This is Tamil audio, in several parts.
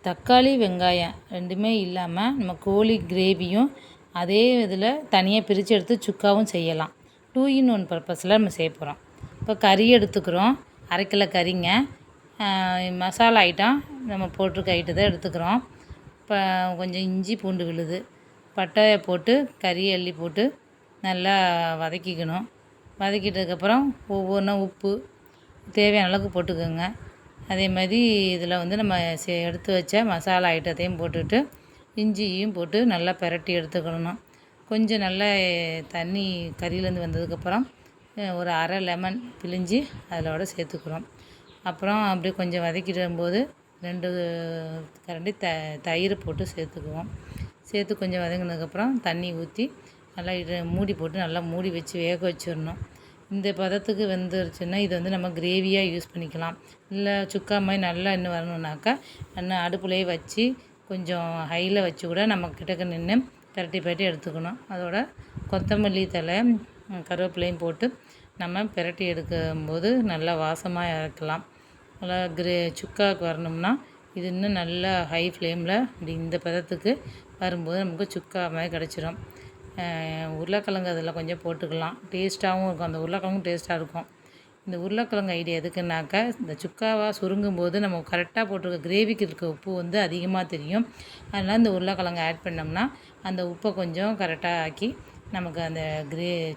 தக்காளி வெங்காயம் ரெண்டுமே இல்லாமல் நம்ம கோழி கிரேவியும் அதே இதில் தனியாக பிரித்து எடுத்து சுக்காவும் செய்யலாம். 2 in 1 பர்பஸில் நம்ம செய்ய போகிறோம். இப்போ கறி எடுத்துக்கிறோம், 1/2 கிலோ கறிங்க. மசாலா ஐட்டம் நம்ம போட்டிருக்க ஐட்டத்தை எடுத்துக்கிறோம். இப்போ கொஞ்சம் இஞ்சி பூண்டு விழுது, பட்டையை போட்டு கறியை அள்ளி போட்டு நல்லா வதக்கிக்கணும். வதக்கிட்டதுக்கப்புறம் ஒவ்வொன்றா உப்பு தேவையான அளவுக்கு போட்டுக்கோங்க. அதே மாதிரி இதில் வந்து நம்ம எடுத்து வச்ச மசாலா ஐட்டத்தையும் போட்டுட்டு இஞ்சியும் போட்டு நல்லா பிரட்டி எடுத்துக்கணும். கொஞ்சம் நல்லா தண்ணி கறியிலேருந்து வந்ததுக்கப்புறம் ஒரு 1/2 லெமன் பிழிஞ்சு அதிலோட சேர்த்துக்கிறோம். அப்புறம் அப்படியே கொஞ்சம் வதக்கிடும்போது 2 கரண்டி தயிர் போட்டு சேர்த்துக்குவோம். சேர்த்து கொஞ்சம் வதங்கினதுக்கப்புறம் தண்ணி ஊற்றி நல்லா மூடி போட்டு நல்லா மூடி வச்சு வேக வச்சிடணும். இந்த பதத்துக்கு வெந்துருச்சுன்னா இது வந்து நம்ம கிரேவியாக யூஸ் பண்ணிக்கலாம். இல்லை சுக்கா மாதிரி நல்லா இன்னும் வரணுன்னாக்கா இன்னும் அடுப்புலேயே வச்சு கொஞ்சம் ஹையில் வச்சு கூட நம்ம கிட்டக்க நின்று பிரட்டி எடுத்துக்கணும். அதோட கொத்தமல்லி தழை கருவேப்பிலையும் போட்டு நம்ம பிரட்டி எடுக்கும்போது நல்லா வாசமாக இறக்கலாம். நல்லா சுக்காவுக்கு வரணும்னா இது இன்னும் நல்லா ஹை ஃப்ளேமில் இப்படி இந்த பதத்துக்கு வரும்போது நமக்கு சுக்கா மாதிரி கிடச்சிரும். உருளைக்கிழங்கு அதில் கொஞ்சம் போட்டுக்கலாம், டேஸ்ட்டாகவும் இருக்கும். அந்த உருளைக்கிழங்கும் டேஸ்ட்டாக இருக்கும். இந்த உருளைக்கிழங்கு ஐடியா எதுக்குன்னாக்கா இந்த சுக்காவாக சுருங்கும்போது நம்ம கரெக்டாக போட்டிருக்க கிரேவிக்கு இருக்க உப்பு வந்து அதிகமாக தெரியும். அதனால் இந்த உருளைக்கிழங்கு ஆட் பண்ணோம்னா அந்த உப்பை கொஞ்சம் கரெக்டாக ஆக்கி நமக்கு அந்த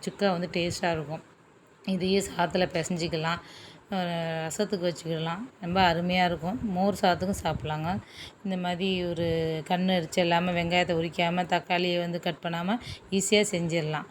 சுக்கா வந்து டேஸ்ட்டாக இருக்கும். இதையே சாதத்தில் பிசைஞ்சிக்கலாம், ரசத்துக்கு வச்சுக்கலாம், ரொம்ப அருமையாக இருக்கும். மோர் சாதத்துக்கும் சாப்பிட்லாங்க. இந்த மாதிரி ஒரு கண் எரிச்சல் இல்லாமல் வெங்காயத்தை உரிக்காமல் தக்காளியை வந்து கட் பண்ணாமல் ஈஸியாக செஞ்சிடலாம்.